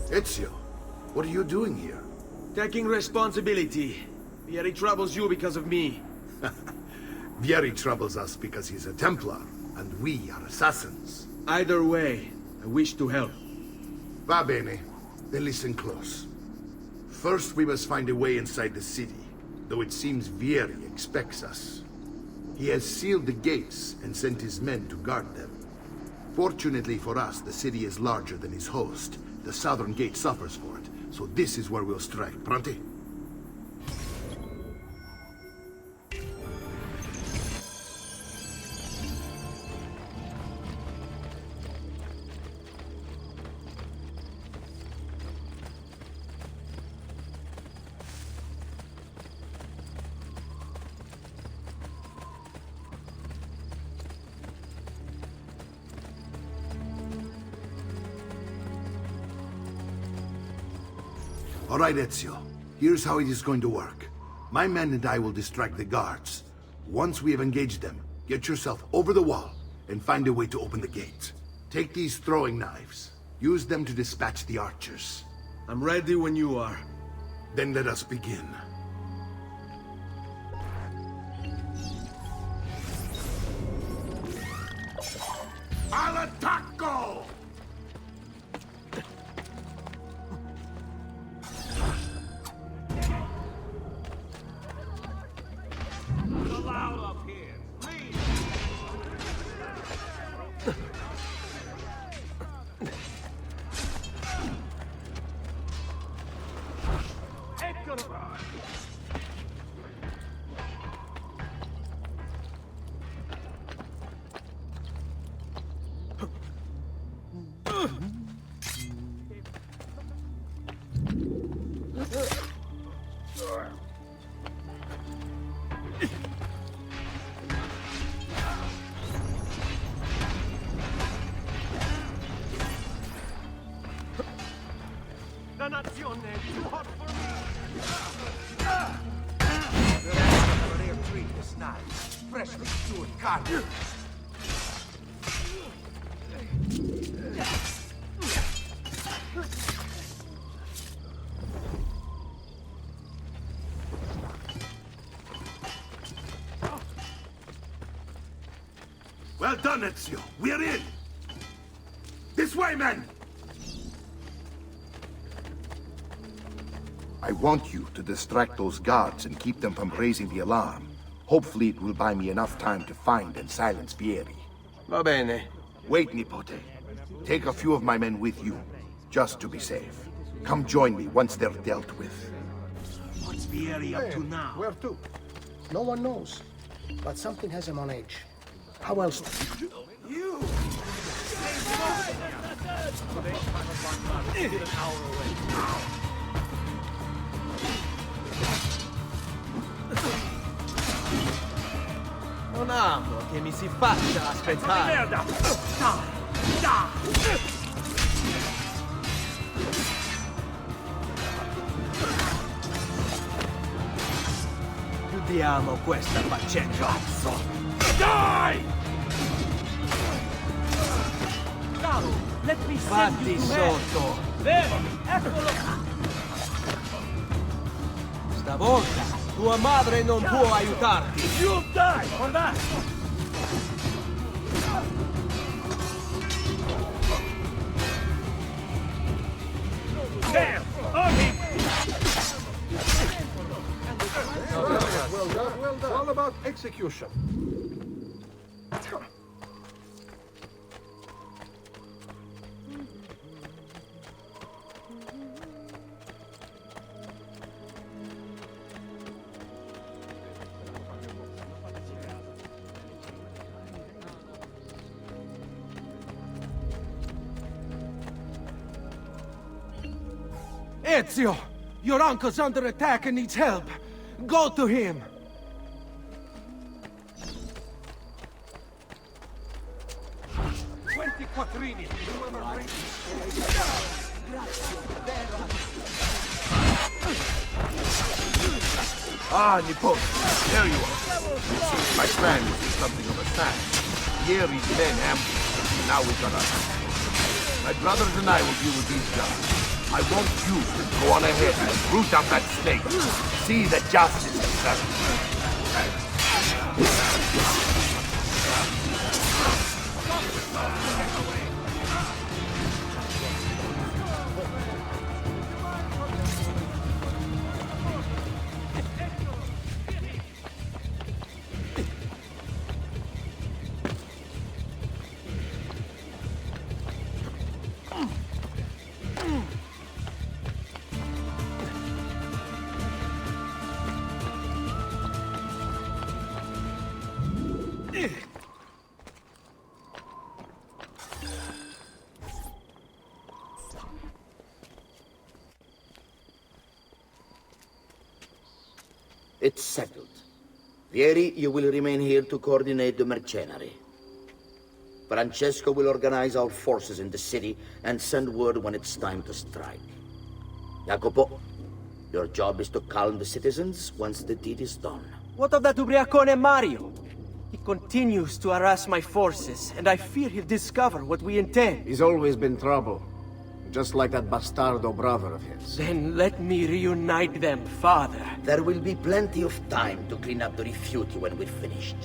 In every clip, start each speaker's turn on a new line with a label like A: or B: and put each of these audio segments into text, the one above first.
A: Ezio, what are you doing here?
B: Taking responsibility. Vieri troubles you because of me.
A: Vieri troubles us because he's a Templar, and we are assassins.
B: Either way, I wish to help.
A: Va bene. Then listen close. First, we must find a way inside the city, though it seems Vieri expects us. He has sealed the gates and sent his men to guard them. Fortunately for us, the city is larger than his host. The southern gate suffers for it, so this is where we'll strike. Pronti? All right, Ezio. Here's how it is going to work. My men and I will distract the guards. Once we have engaged them, get yourself over the wall and find a way to open the gate. Take these throwing knives. Use them to dispatch the archers.
B: I'm ready when you are.
A: Then let us begin. Al attacco!
C: Too hot for me. The rare treat is nice, freshly stewed carne.
A: Well done, Ezio. We're in. This way, men! I want you to distract those guards and keep them from raising the alarm. Hopefully it will buy me enough time to find and silence Vieri.
B: Va bene.
A: Wait, Nipote. Take a few of my men with you, just to be safe. Come join me once they're dealt with.
B: What's Vieri up to now?
D: Where to? No one knows. But something has him on edge. How else?
B: You! Non amo che mi si faccia aspettare. Merda! Chiudiamo questa faccenda. Cazzo! Dai! Fatti sotto!
C: Vero, eccolo!
B: Stavolta tua madre non può aiutarti!
C: You die for that! There! On him!
D: Well done, well done. All about execution.
B: Ezio! Your uncle's under attack and needs help! Go to him!
C: 20 quattrini!
A: Ah, Nippon, there you are. It seems my friend is something of a fan. Yeri's men ambushed. Now we got us. My brothers and I will deal with these guys. I want you to go on ahead and root out that snake. See that justice is served.
E: It's settled. Vieri, you will remain here to coordinate the mercenary. Francesco will organize our forces in the city and send word when it's time to strike. Jacopo, your job is to calm the citizens once the deed is done.
F: What of that ubriacone Mario? He continues to harass my forces, and I fear he'll discover what we intend.
G: He's always been trouble. Just like that bastardo brother of his.
F: Then let me reunite them, father.
E: There will be plenty of time to clean up the rifiuti when we're finished.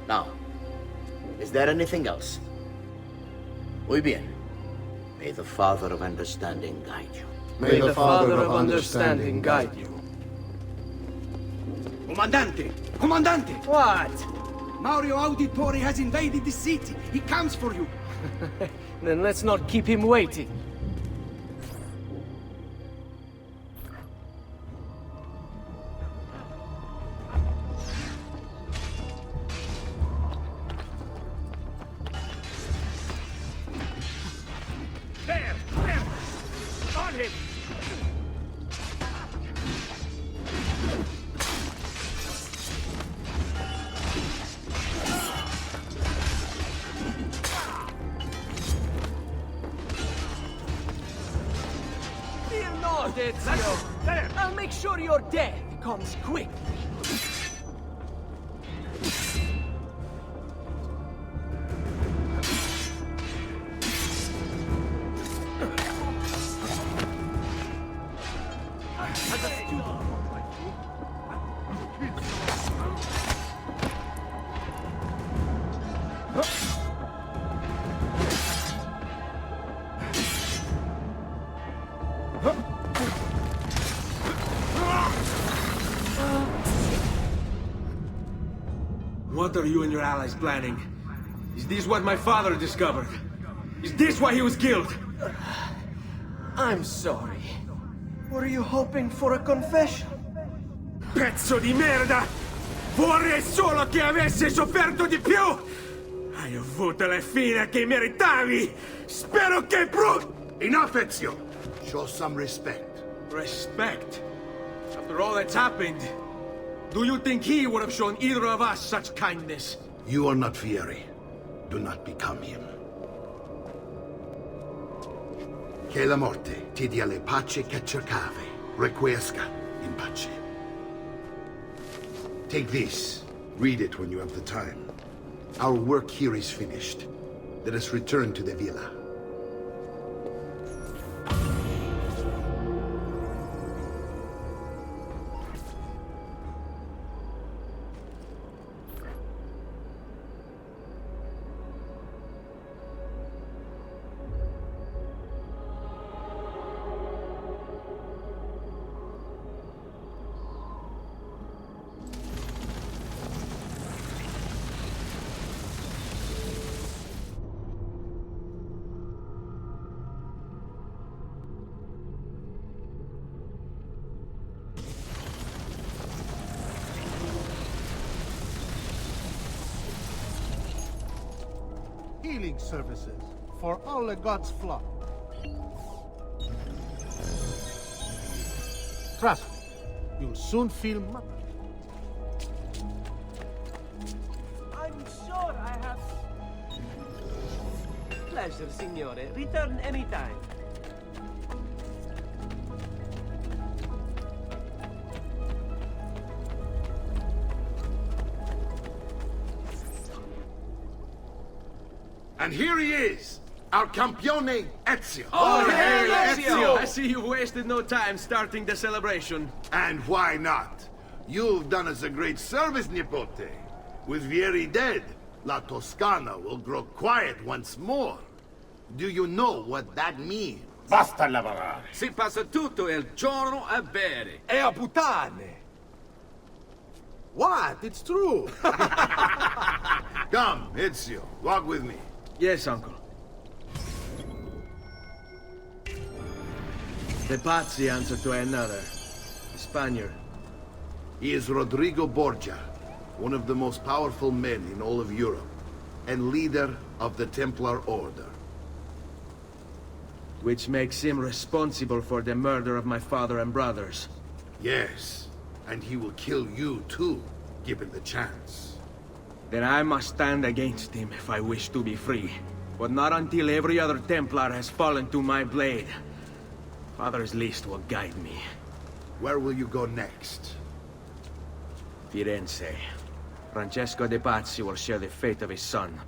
E: Now, is there anything else? Muy bien. May the Father of Understanding guide you.
G: May the Father of Understanding guide you.
B: Comandante! Comandante!
F: What?
B: Mario Auditore has invaded the city. He comes for you.
F: Then let's not keep him waiting.
C: There! On him!
F: Fear not, Ezio!
C: There!
F: I'll make sure your death comes quick.
B: What are you and your allies planning? Is this what my father discovered? Is this why he was killed?
F: I'm sorry. Were you hoping for a confession?
B: Pezzo di merda! Vorrei solo che avessi sofferto di più! Hai avuto la fine che meritavi! Spero che
A: Enough, Ezio! Show some respect.
B: Respect? After all that's happened, do you think he would have shown either of us such kindness?
A: You are not Fieri. Do not become him. Che la morte ti dia le pace che cercavi. Requiesca in pace. Take this. Read it when you have the time. Our work here is finished. Let us return to the villa.
H: Healing services for all the gods' flock. Trust me, you'll soon feel much.
F: I'm sure I have... pleasure, signore. Return anytime.
A: And here he is, our campione Ezio.
B: Oh,
F: hey,
B: Ezio! I see you wasted no time starting the celebration.
A: And why not? You've done us a great service, Nipote. With Vieri dead, La Toscana will grow quiet once more. Do you know what that means?
I: Basta lavorare.
B: Si passa tutto il giorno a bere.
C: E a puttane! What? It's true!
A: Come, Ezio, walk with me.
B: Yes, uncle. The Pazzi answer to another. The Spaniard.
A: He is Rodrigo Borgia, one of the most powerful men in all of Europe, and leader of the Templar Order.
B: Which makes him responsible for the murder of my father and brothers.
A: Yes, and he will kill you too, given the chance.
B: Then I must stand against him if I wish to be free. But not until every other Templar has fallen to my blade. Father's list will guide me.
A: Where will you go next?
B: Firenze. Francesco de Pazzi will share the fate of his son.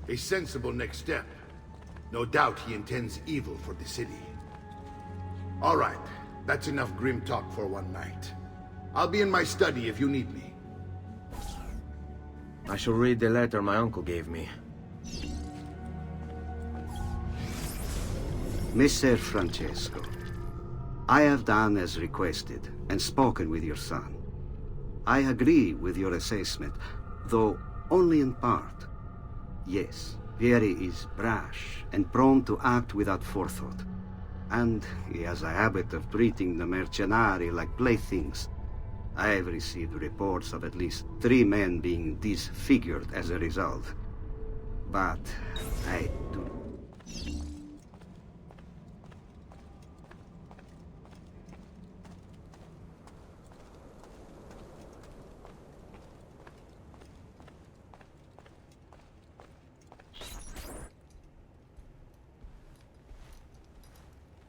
A: A sensible next step. No doubt he intends evil for the city. All right, that's enough grim talk for one night. I'll be in my study if you need me.
B: I shall read the letter my uncle gave me.
J: Messer Francesco, I have done as requested and spoken with your son. I agree with your assessment, though only in part. Yes, Vieri is brash and prone to act without forethought. And he has a habit of treating the mercenari like playthings. I have received reports of at least 3 men being disfigured as a result. But I do...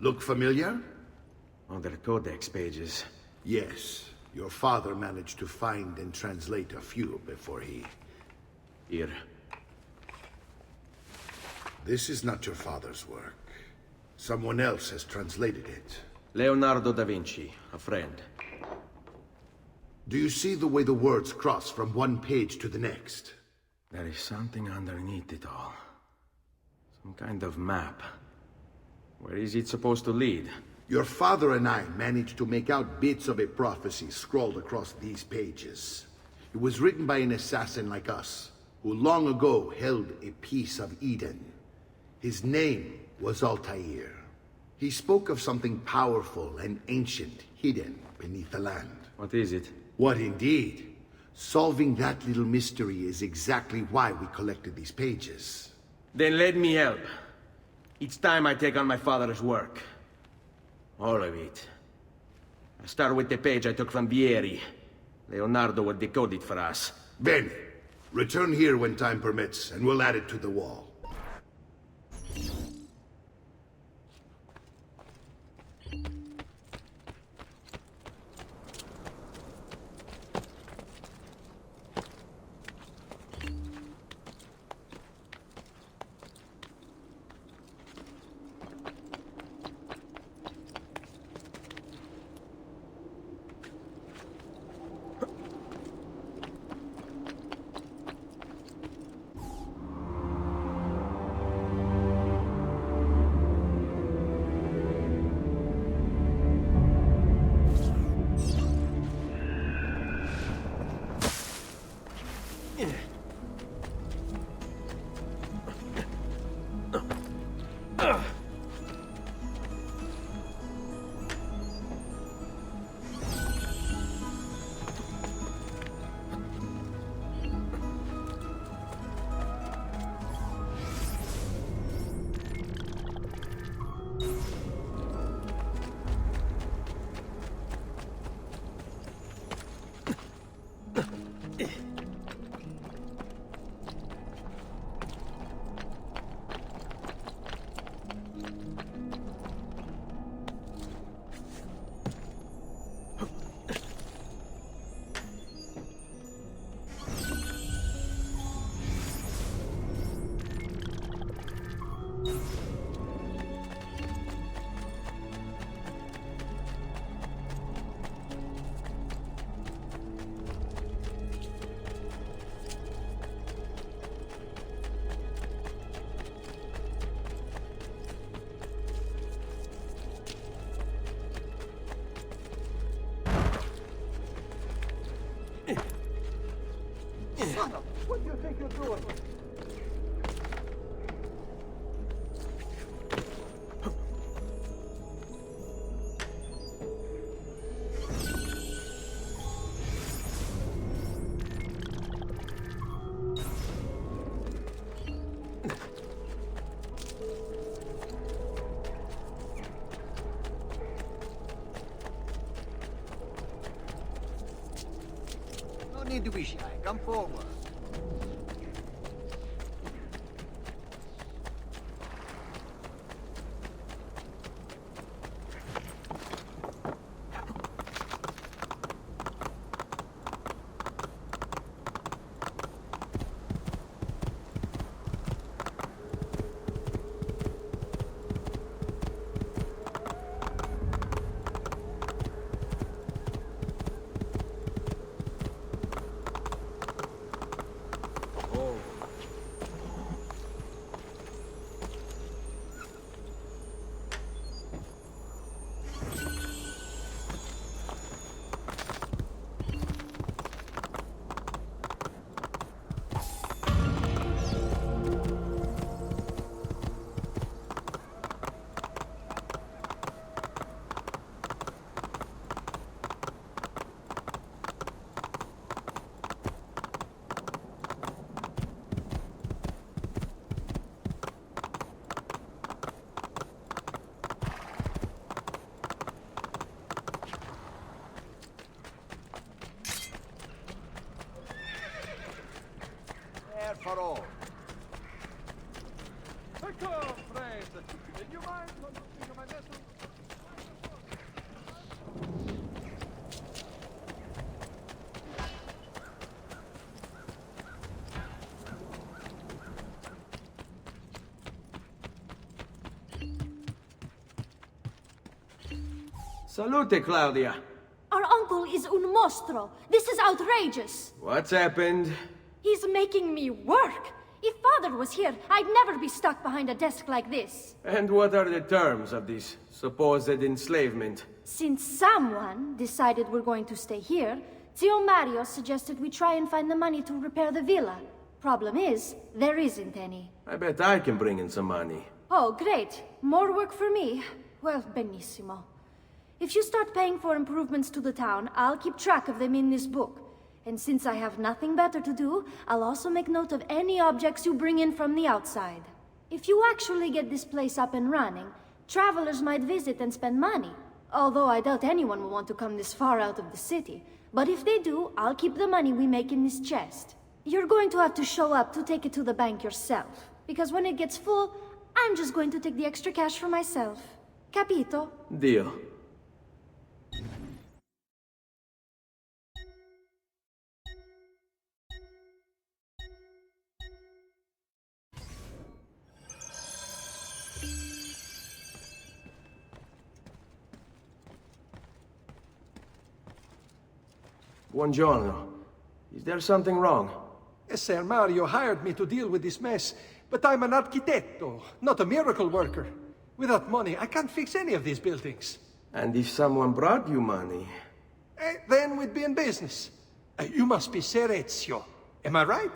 A: Look familiar?
B: On their codex pages.
A: Yes. Your father managed to find and translate a few before he...
B: Here.
A: This is not your father's work. Someone else has translated it.
B: Leonardo da Vinci, a friend.
A: Do you see the way the words cross from one page to the next?
B: There is something underneath it all. Some kind of map. Where is it supposed to lead?
A: Your father and I managed to make out bits of a prophecy scrawled across these pages. It was written by an assassin like us, who long ago held a piece of Eden. His name was Altair. He spoke of something powerful and ancient hidden beneath the land.
B: What is it?
A: What indeed? Solving that little mystery is exactly why we collected these pages.
B: Then let me help. It's time I take on my father's work. All of it. I'll start with the page I took from Vieri. Leonardo will decode it for us.
A: Bene. Return here when time permits, and we'll add it to the wall.
C: need to be shy. Come forward. For all.
B: Salute, Claudia.
I: Our uncle is un mostro. This is outrageous.
B: What's happened?
I: He's making me work. If father was here, I'd never be stuck behind a desk like this.
B: And what are the terms of this supposed enslavement?
I: Since someone decided we're going to stay here, Zio Mario suggested we try and find the money to repair the villa. Problem is, there isn't any.
B: I bet I can bring in some money.
I: Oh, great. More work for me. Well, benissimo. If you start paying for improvements to the town, I'll keep track of them in this book. And since I have nothing better to do, I'll also make note of any objects you bring in from the outside. If you actually get this place up and running, travelers might visit and spend money. Although I doubt anyone will want to come this far out of the city. But if they do, I'll keep the money we make in this chest. You're going to have to show up to take it to the bank yourself. Because when it gets full, I'm just going to take the extra cash for myself. Capito?
B: Deal. Buongiorno. Is there something wrong?
H: Yes, Sir Mario hired me to deal with this mess, but I'm an architetto, not a miracle worker. Without money, I can't fix any of these buildings.
B: And if someone brought you money?
H: Then we'd be in business. You must be Ser Ezio. Am I right?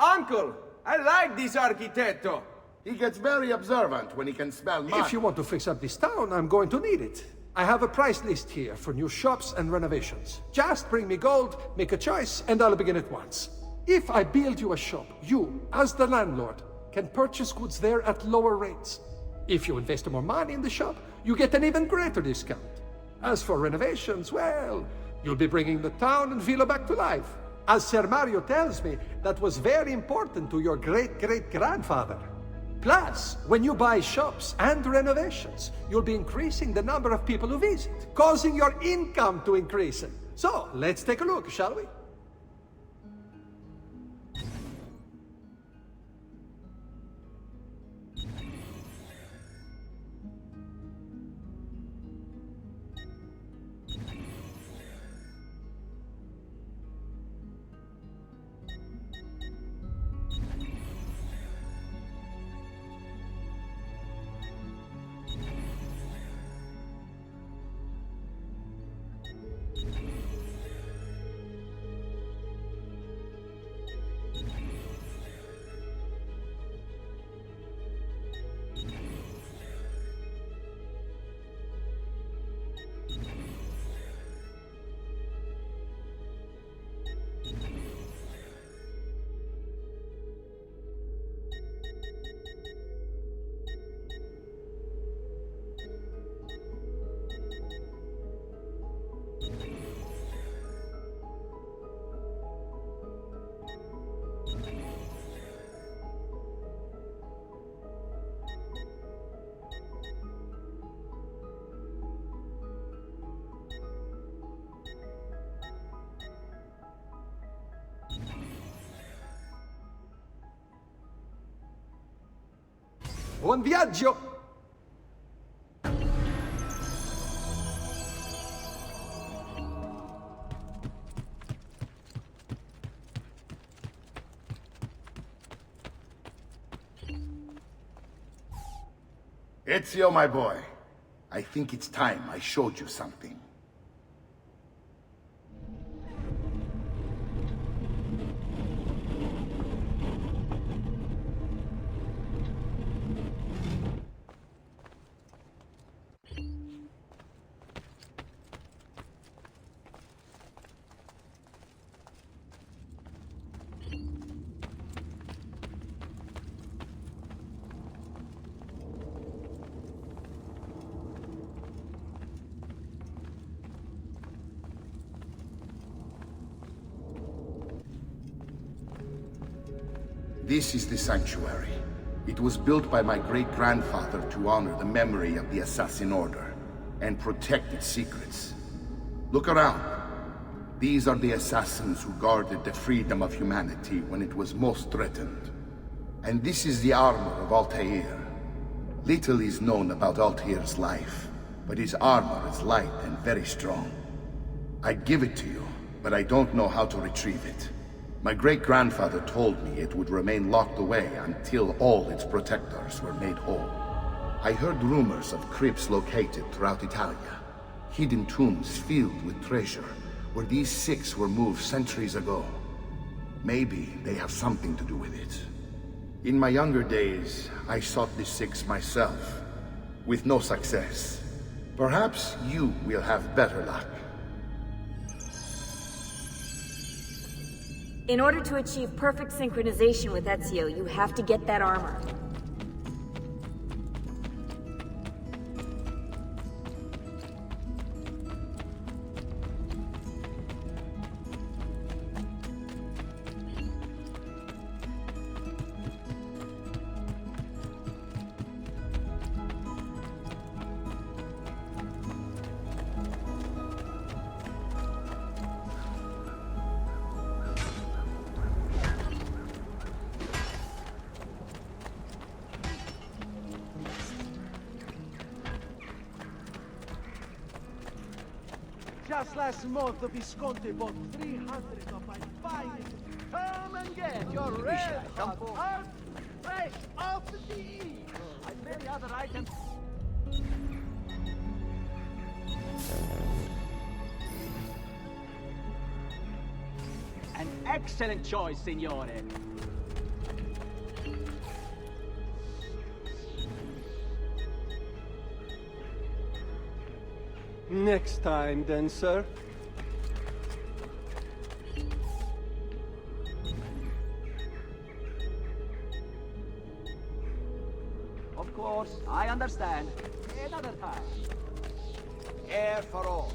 B: Uncle! I like this architetto!
A: He gets very observant when he can smell mud.
H: If you want to fix up this town, I'm going to need it. I have a price list here for new shops and renovations. Just bring me gold, make a choice, and I'll begin at once. If I build you a shop, you, as the landlord, can purchase goods there at lower rates. If you invest more money in the shop, you get an even greater discount. As for renovations, well, you'll be bringing the town and villa back to life. As Ser Mario tells me, that was very important to your great-great-grandfather. Plus, when you buy shops and renovations, you'll be increasing the number of people who visit, causing your income to increase. So, let's take a look, shall we? Buon viaggio!
A: Ezio, my boy. I think it's time I showed you something. This is the sanctuary. It was built by my great-grandfather to honor the memory of the Assassin Order and protect its secrets. Look around. These are the assassins who guarded the freedom of humanity when it was most threatened. And this is the armor of Altair. Little is known about Altair's life, but his armor is light and very strong. I'd give it to you, but I don't know how to retrieve it. My great-grandfather told me it would remain locked away until all its protectors were made whole. I heard rumors of crypts located throughout Italia, hidden tombs filled with treasure, where these six were moved centuries ago. Maybe they have something to do with it. In my younger days, I sought the six myself, with no success. Perhaps you will have better luck.
K: In order to achieve perfect synchronization with Ezio, you have to get that armor.
C: Just last month, the Visconti bought 300 of my finest. Come and get your red hot heart fresh off the ease. And many other items.
L: An excellent choice, signore.
F: Next time, then, sir.
L: Of course, I understand. Another time.
C: Air for all.